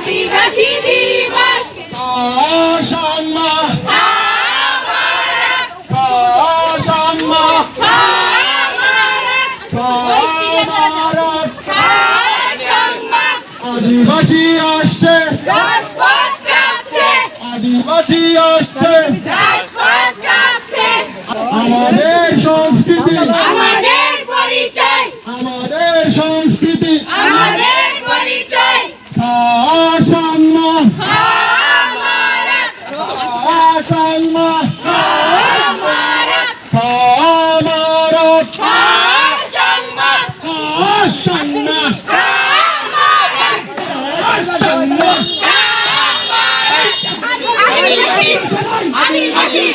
আদিবাসী দিবস সম্মা সম্মা আদিবাসী আসছে রাজপথ কাঁপছে আদিবাসী আসছে রাজপথ কাঁপছে আমাদের সংস্কৃতি আমাদের পরিচয় আমাদের সংস্কৃতি আমাদের পরিচয় সম্মা আমারা সম্মা আমারা সমারোহ সম্মা সম্মা আদিবাসী